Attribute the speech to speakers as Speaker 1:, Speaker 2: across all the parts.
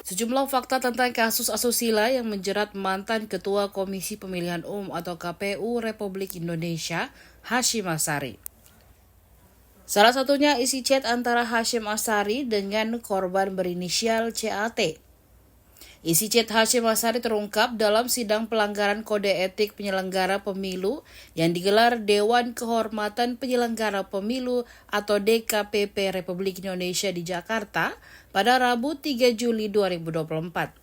Speaker 1: Sejumlah fakta tentang kasus asusila yang menjerat mantan Ketua Komisi Pemilihan Umum atau KPU Republik Indonesia, Hashim Ashari. Salah satunya isi chat antara Hashim Ashari dengan korban berinisial CAT. Isi chat Hashim Ashari terungkap dalam sidang pelanggaran kode etik penyelenggara pemilu yang digelar Dewan Kehormatan Penyelenggara Pemilu atau DKPP Republik Indonesia di Jakarta pada Rabu 3 Juli 2024.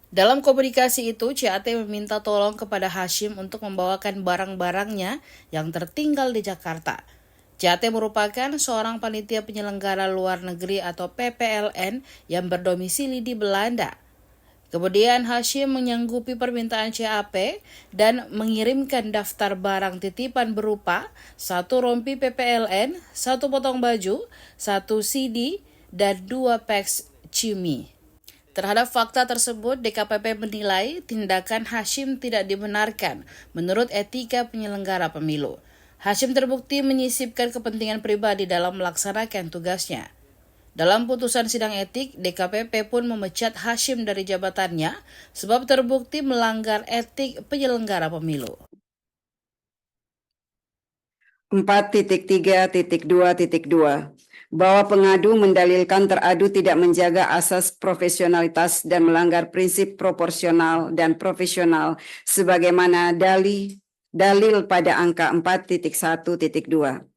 Speaker 1: Dalam komunikasi itu, CAT meminta tolong kepada Hashim untuk membawakan barang-barangnya yang tertinggal di Jakarta. CAT merupakan seorang panitia penyelenggara luar negeri atau PPLN yang berdomisili di Belanda. Kemudian Hashim menyanggupi permintaan CAP dan mengirimkan daftar barang titipan berupa 1 rompi PPLN, 1 potong baju, 1 CD, dan 2 packs cumi. Terhadap fakta tersebut, DKPP menilai tindakan Hashim tidak dibenarkan menurut etika penyelenggara pemilu. Hashim terbukti menyisipkan kepentingan pribadi dalam melaksanakan tugasnya. Dalam putusan sidang etik, DKPP pun memecat Hashim dari jabatannya sebab terbukti melanggar etik penyelenggara pemilu.
Speaker 2: 4.3.2.2 bahwa pengadu mendalilkan teradu tidak menjaga asas profesionalitas dan melanggar prinsip proporsional dan profesional sebagaimana dalil pada angka 4.1.2.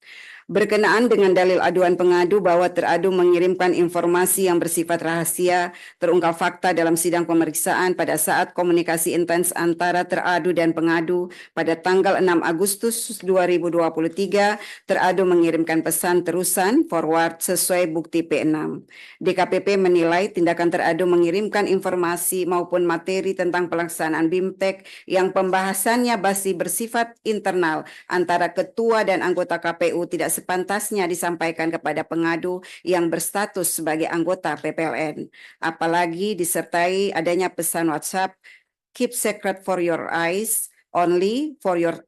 Speaker 2: Berkenaan dengan dalil aduan pengadu bahwa teradu mengirimkan informasi yang bersifat rahasia, terungkap fakta dalam sidang pemeriksaan pada saat komunikasi intens antara teradu dan pengadu pada tanggal 6 Agustus 2023, teradu mengirimkan pesan terusan forward sesuai bukti P6. DKPP menilai tindakan teradu mengirimkan informasi maupun materi tentang pelaksanaan BIMTEK yang pembahasannya masih bersifat internal antara ketua dan anggota KPU tidak sepantasnya disampaikan kepada pengadu yang berstatus sebagai anggota PPLN. Apalagi disertai adanya pesan WhatsApp, keep secret for your eyes only, for your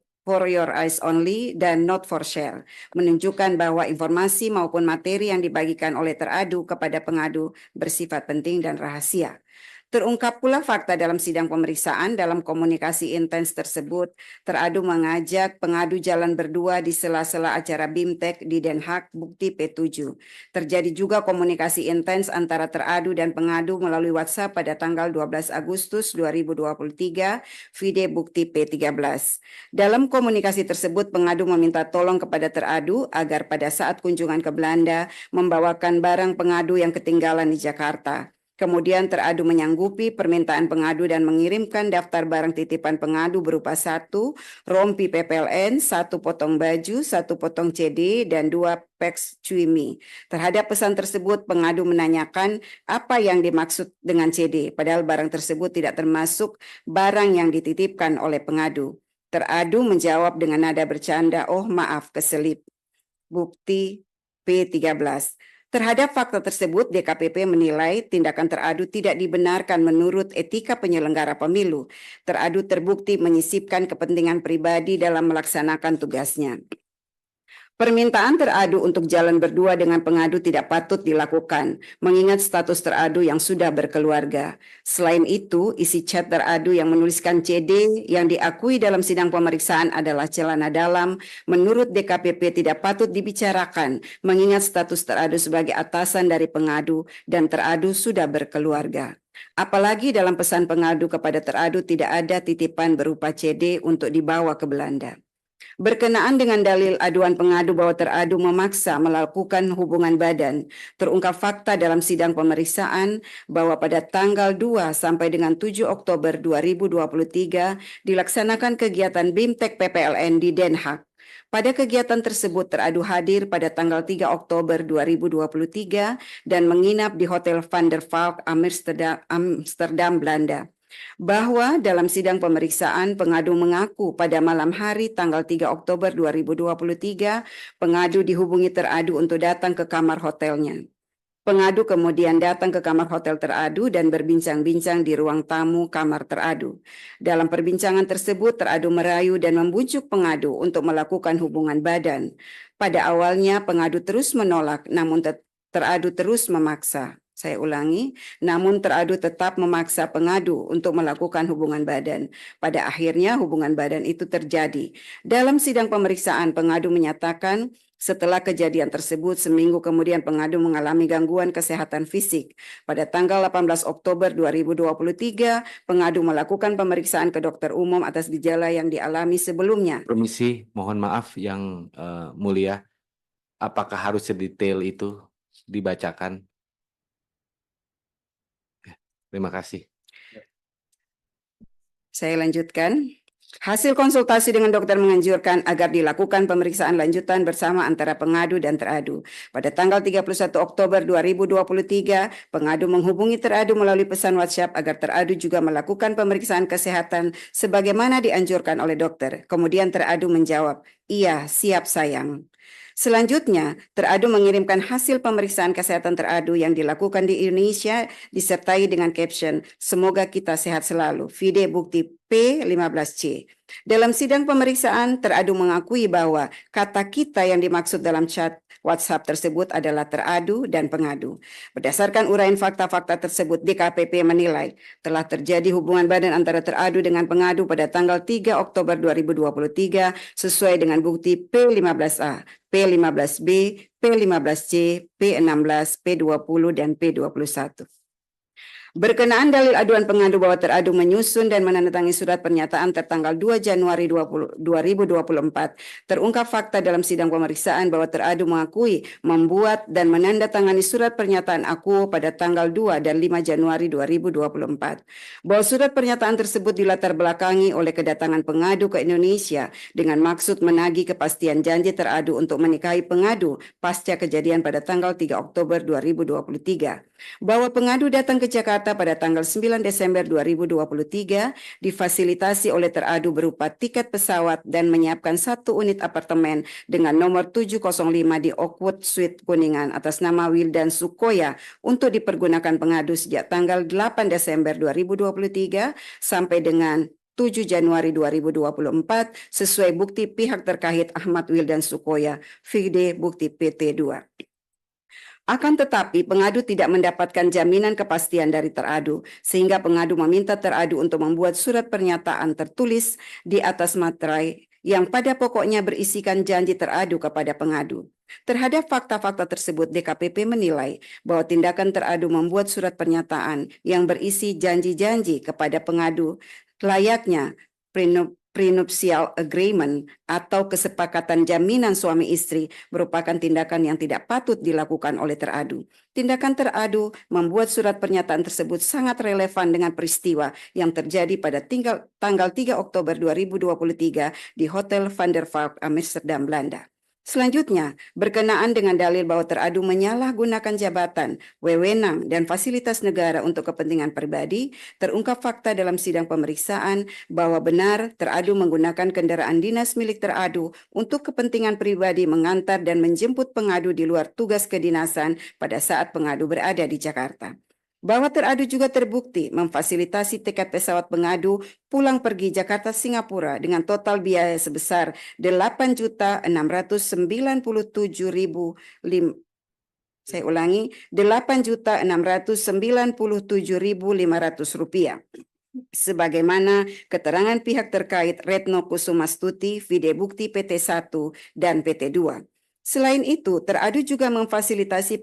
Speaker 2: eyes only, dan not for share, menunjukkan bahwa informasi maupun materi yang dibagikan oleh teradu kepada pengadu bersifat penting dan rahasia. Terungkap pula fakta dalam sidang pemeriksaan dalam komunikasi intens tersebut, teradu mengajak pengadu jalan berdua di sela-sela acara BIMTEK di Den Haag, bukti P7. Terjadi juga komunikasi intens antara teradu dan pengadu melalui WhatsApp pada tanggal 12 Agustus 2023, vide bukti P13. Dalam komunikasi tersebut, pengadu meminta tolong kepada teradu agar pada saat kunjungan ke Belanda membawakan barang pengadu yang ketinggalan di Jakarta. Kemudian teradu menyanggupi permintaan pengadu dan mengirimkan daftar barang titipan pengadu berupa 1 rompi PPLN, 1 potong baju, 1 potong CD, dan 2 packs cumi. Terhadap pesan tersebut, pengadu menanyakan apa yang dimaksud dengan CD, padahal barang tersebut tidak termasuk barang yang dititipkan oleh pengadu. Teradu menjawab dengan nada bercanda, "Oh maaf, keselip." Bukti P13. Terhadap fakta tersebut, DKPP menilai tindakan teradu tidak dibenarkan menurut etika penyelenggara pemilu. Teradu terbukti menyisipkan kepentingan pribadi dalam melaksanakan tugasnya. Permintaan teradu untuk jalan berdua dengan pengadu tidak patut dilakukan, mengingat status teradu yang sudah berkeluarga. Selain itu, isi chat teradu yang menuliskan CD yang diakui dalam sidang pemeriksaan adalah celana dalam, menurut DKPP tidak patut dibicarakan, mengingat status teradu sebagai atasan dari pengadu dan teradu sudah berkeluarga. Apalagi dalam pesan pengadu kepada teradu tidak ada titipan berupa CD untuk dibawa ke Belanda. Berkenaan dengan dalil aduan pengadu bahwa teradu memaksa melakukan hubungan badan, terungkap fakta dalam sidang pemeriksaan bahwa pada tanggal 2 sampai dengan 7 Oktober 2023 dilaksanakan kegiatan BIMTEK PPLN di Den Haag. Pada kegiatan tersebut teradu hadir pada tanggal 3 Oktober 2023 dan menginap di Hotel Van der Valk, Amsterdam, Belanda. Bahwa dalam sidang pemeriksaan pengadu mengaku pada malam hari tanggal 3 Oktober 2023 pengadu dihubungi teradu untuk datang ke kamar hotelnya. Pengadu kemudian datang ke kamar hotel teradu dan berbincang-bincang di ruang tamu kamar teradu. Dalam perbincangan tersebut teradu merayu dan membujuk pengadu untuk melakukan hubungan badan. Pada awalnya pengadu terus menolak namun teradu terus memaksa. Saya ulangi, namun teradu tetap memaksa pengadu untuk melakukan hubungan badan. Pada akhirnya hubungan badan itu terjadi. Dalam sidang pemeriksaan, pengadu menyatakan setelah kejadian tersebut, seminggu kemudian pengadu mengalami gangguan kesehatan fisik. Pada tanggal 18 Oktober 2023, pengadu melakukan pemeriksaan ke dokter umum atas gejala yang dialami sebelumnya.
Speaker 3: Permisi, mohon maaf yang mulia. Apakah harus sedetail itu dibacakan? Terima kasih.
Speaker 2: Saya lanjutkan. Hasil konsultasi dengan dokter menganjurkan agar dilakukan pemeriksaan lanjutan bersama antara pengadu dan teradu. Pada tanggal 31 Oktober 2023, pengadu menghubungi teradu melalui pesan WhatsApp agar teradu juga melakukan pemeriksaan kesehatan sebagaimana dianjurkan oleh dokter. Kemudian teradu menjawab, "Iya, siap sayang." Selanjutnya, teradu mengirimkan hasil pemeriksaan kesehatan teradu yang dilakukan di Indonesia disertai dengan caption, "Semoga kita sehat selalu." Vide bukti P15C. Dalam sidang pemeriksaan, teradu mengakui bahwa kata kita yang dimaksud dalam chat WhatsApp tersebut adalah teradu dan pengadu. Berdasarkan uraian fakta-fakta tersebut, DKPP menilai telah terjadi hubungan badan antara teradu dengan pengadu pada tanggal 3 Oktober 2023 sesuai dengan bukti P15A, P15B, P15C, P16, P20, dan P21. Berkenaan dalil aduan pengadu bahwa teradu menyusun dan menandatangani surat pernyataan tertanggal 2 Januari 2024, terungkap fakta dalam sidang pemeriksaan bahwa teradu mengakui membuat dan menandatangani surat pernyataan akuo pada tanggal 2 dan 5 Januari 2024. Bahwa surat pernyataan tersebut dilatar belakangi oleh kedatangan pengadu ke Indonesia dengan maksud menagih kepastian janji teradu untuk menikahi pengadu pasca kejadian pada tanggal 3 Oktober 2023. Bahwa pengadu datang ke Jakarta pada tanggal 9 Desember 2023 difasilitasi oleh teradu berupa tiket pesawat dan menyiapkan 1 unit apartemen dengan nomor 705 di Oakwood Suite Kuningan atas nama Wildan Sukoya untuk dipergunakan pengadu sejak tanggal 8 Desember 2023 sampai dengan 7 Januari 2024 sesuai bukti pihak terkait Ahmad Wildan Sukoya, vide bukti PT2. Akan tetapi, pengadu tidak mendapatkan jaminan kepastian dari teradu, sehingga pengadu meminta teradu untuk membuat surat pernyataan tertulis di atas materai yang pada pokoknya berisikan janji teradu kepada pengadu. Terhadap fakta-fakta tersebut, DKPP menilai bahwa tindakan teradu membuat surat pernyataan yang berisi janji-janji kepada pengadu layaknya prenuptial agreement atau kesepakatan jaminan suami istri merupakan tindakan yang tidak patut dilakukan oleh teradu. Tindakan teradu membuat surat pernyataan tersebut sangat relevan dengan peristiwa yang terjadi pada tanggal 3 Oktober 2023 di Hotel Van der Valk, Amsterdam, Belanda. Selanjutnya, berkenaan dengan dalil bahwa teradu menyalahgunakan jabatan, wewenang, dan fasilitas negara untuk kepentingan pribadi, terungkap fakta dalam sidang pemeriksaan bahwa benar teradu menggunakan kendaraan dinas milik teradu untuk kepentingan pribadi mengantar dan menjemput pengadu di luar tugas kedinasan pada saat pengadu berada di Jakarta. Bahwa teradu juga terbukti memfasilitasi tiket pesawat pengadu pulang pergi Jakarta Singapura dengan total biaya sebesar 8.697.500 rupiah. Sebagaimana keterangan pihak terkait Retno Kusumastuti, vide bukti PT1 dan PT2. Selain itu, teradu juga memfasilitasi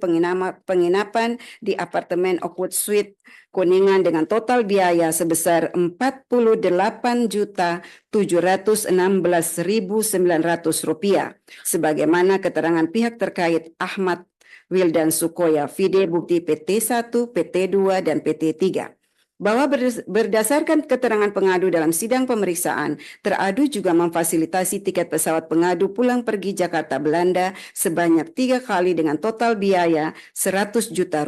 Speaker 2: penginapan di apartemen Oakwood Suite Kuningan dengan total biaya sebesar Rp48.716.900, sebagaimana keterangan pihak terkait Ahmad Wildan Sukoya, vide bukti PT1, PT2, dan PT3. Bahwa berdasarkan keterangan pengadu dalam sidang pemeriksaan, teradu juga memfasilitasi tiket pesawat pengadu pulang pergi Jakarta Belanda sebanyak 3 kali dengan total biaya Rp100 juta.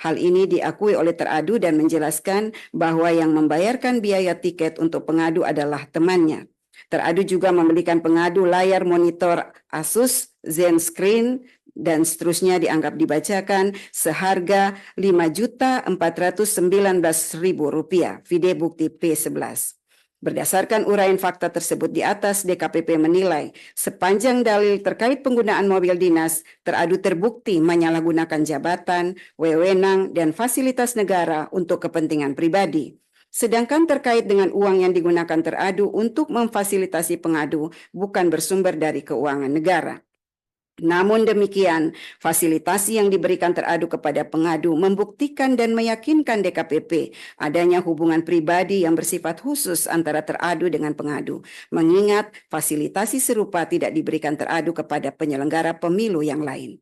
Speaker 2: Hal ini diakui oleh teradu dan menjelaskan bahwa yang membayarkan biaya tiket untuk pengadu adalah temannya. Teradu juga membelikan pengadu layar monitor Asus ZenScreen dan seterusnya dianggap dibacakan seharga Rp5.419.000, vide bukti P11. Berdasarkan uraian fakta tersebut di atas, DKPP menilai sepanjang dalil terkait penggunaan mobil dinas, teradu terbukti menyalahgunakan jabatan, wewenang, dan fasilitas negara untuk kepentingan pribadi. Sedangkan terkait dengan uang yang digunakan teradu untuk memfasilitasi pengadu bukan bersumber dari keuangan negara. Namun demikian, fasilitasi yang diberikan teradu kepada pengadu membuktikan dan meyakinkan DKPP adanya hubungan pribadi yang bersifat khusus antara teradu dengan pengadu, mengingat fasilitasi serupa tidak diberikan teradu kepada penyelenggara pemilu yang lain.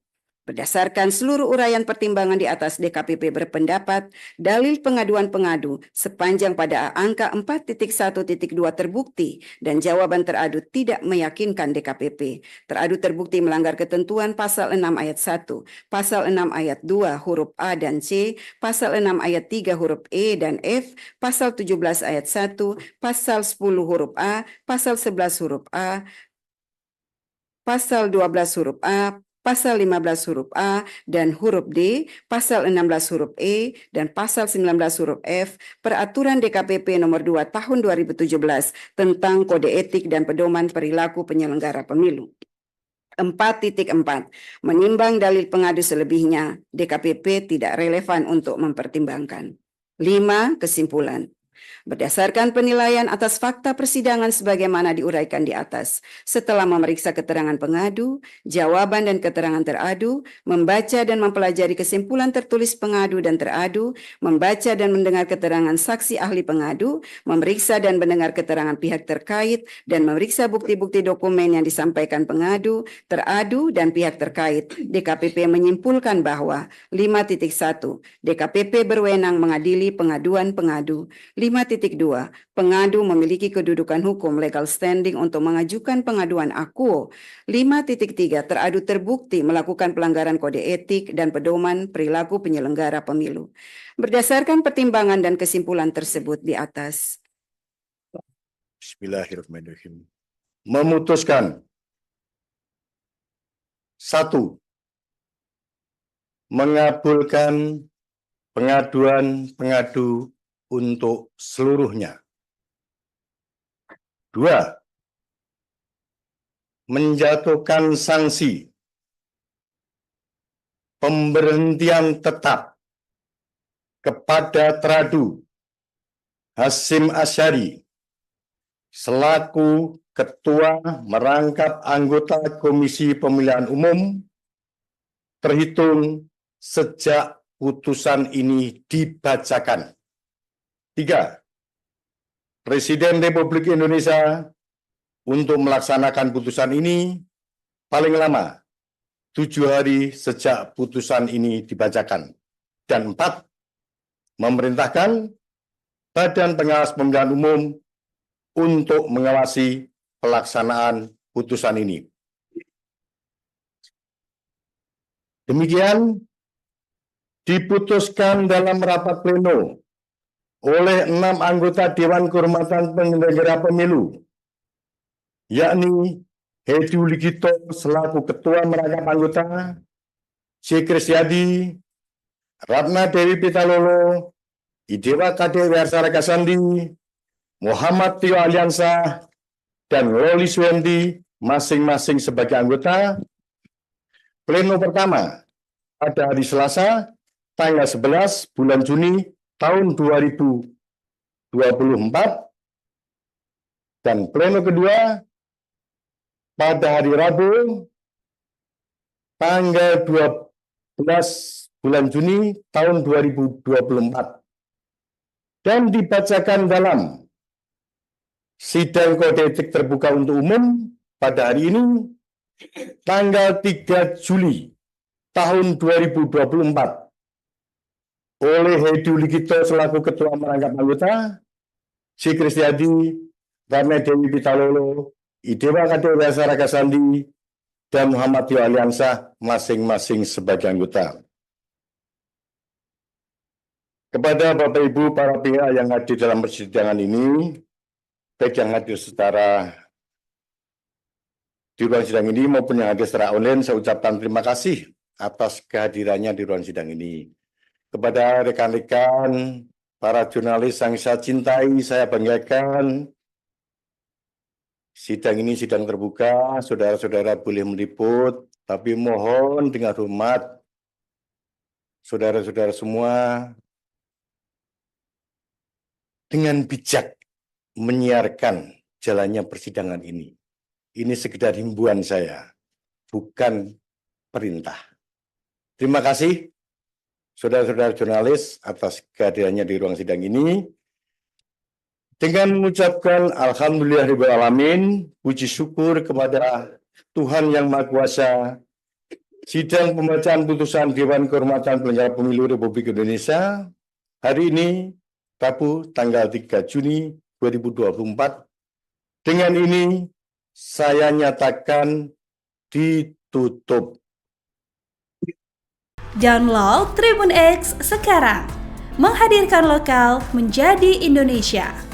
Speaker 2: Berdasarkan seluruh uraian pertimbangan di atas, DKPP berpendapat dalil pengaduan pengadu sepanjang pada angka 4.1.2 terbukti dan jawaban teradu tidak meyakinkan DKPP. Teradu terbukti melanggar ketentuan pasal 6 ayat 1, pasal 6 ayat 2 huruf A dan C, pasal 6 ayat 3 huruf E dan F, pasal 17 ayat 1, pasal 10 huruf A, pasal 11 huruf A, pasal 12 huruf A, pasal 15 huruf A dan huruf D, pasal 16 huruf E, dan pasal 19 huruf F, Peraturan DKPP nomor 2 tahun 2017 tentang Kode Etik dan Pedoman Perilaku Penyelenggara Pemilu. 4.4. Menimbang dalil pengadu selebihnya, DKPP tidak relevan untuk mempertimbangkan. 5. Kesimpulan. Berdasarkan penilaian atas fakta persidangan sebagaimana diuraikan di atas, setelah memeriksa keterangan pengadu, jawaban dan keterangan teradu, membaca dan mempelajari kesimpulan tertulis pengadu dan teradu, membaca dan mendengar keterangan saksi ahli pengadu, memeriksa dan mendengar keterangan pihak terkait, dan memeriksa bukti-bukti dokumen yang disampaikan pengadu, teradu, dan pihak terkait, DKPP menyimpulkan bahwa 5.1. DKPP berwenang mengadili pengaduan pengadu. 5.2. Pengadu memiliki kedudukan hukum legal standing untuk mengajukan pengaduan akuo. 5.3. Teradu terbukti melakukan pelanggaran kode etik dan pedoman perilaku penyelenggara pemilu. Berdasarkan pertimbangan dan kesimpulan tersebut di atas.
Speaker 4: Bismillahirrahmanirrahim. Memutuskan. 1. Mengabulkan pengaduan pengadu untuk seluruhnya. 2. Menjatuhkan sanksi pemberhentian tetap kepada teradu Hasyim Asyari selaku Ketua merangkap anggota Komisi Pemilihan Umum terhitung sejak putusan ini dibacakan. 3. Presiden Republik Indonesia untuk melaksanakan putusan ini paling lama 7 hari sejak putusan ini dibacakan. Dan 4. Memerintahkan Badan Pengawas Pemilihan Umum untuk mengawasi pelaksanaan putusan ini. Demikian diputuskan dalam rapat pleno oleh 6 anggota Dewan Kehormatan Penyelenggara Pemilu, yakni Hedi Uligito selaku Ketua Merangkap Anggota, C. Kristiadi, Ratna Dewi Pitalolo, Idewa Kade Wersara Kasandi, Muhammad Tio Aliansa, dan Loli Suendi masing-masing sebagai anggota. Pleno pertama pada hari Selasa, tanggal 11 bulan Juni tahun 2024, dan pleno kedua pada hari Rabu, tanggal 12 bulan Juni tahun 2024, dan dibacakan dalam sidang kode etik terbuka untuk umum pada hari ini, tanggal 3 Juli tahun 2024, oleh Hedi Uligito selaku Ketua Merangkap Anggota, C. Kristiadi, Ratna Dewi Pitalolo, Idewa Kade Wersara Kasandi, dan Muhammad Tio Aliansa masing-masing sebagai anggota. Kepada Bapak Ibu para pihak yang hadir dalam persidangan ini, baik yang hadir secara di ruang sidang ini maupun yang hadir secara online, saya ucapkan terima kasih atas kehadirannya di ruang sidang ini. Kepada rekan-rekan para jurnalis yang saya cintai, saya banggakan, Sidang ini sidang terbuka, saudara-saudara boleh meliput, tapi mohon dengan hormat, saudara-saudara semua dengan bijak menyiarkan jalannya persidangan ini. Ini sekedar himbauan saya, bukan perintah. Terima kasih, saudara-saudara jurnalis, atas kehadirannya di ruang sidang ini. Dengan mengucapkan Alhamdulillahirabbil alamin, puji syukur kepada Tuhan Yang Maha Kuasa, sidang pembacaan putusan Dewan Kehormatan Penyelenggara Pemilu Republik Indonesia hari ini, Rabu, tanggal 3 Juni 2024. Dengan ini, saya nyatakan ditutup.
Speaker 5: Download Tribun X sekarang, menghadirkan lokal menjadi Indonesia.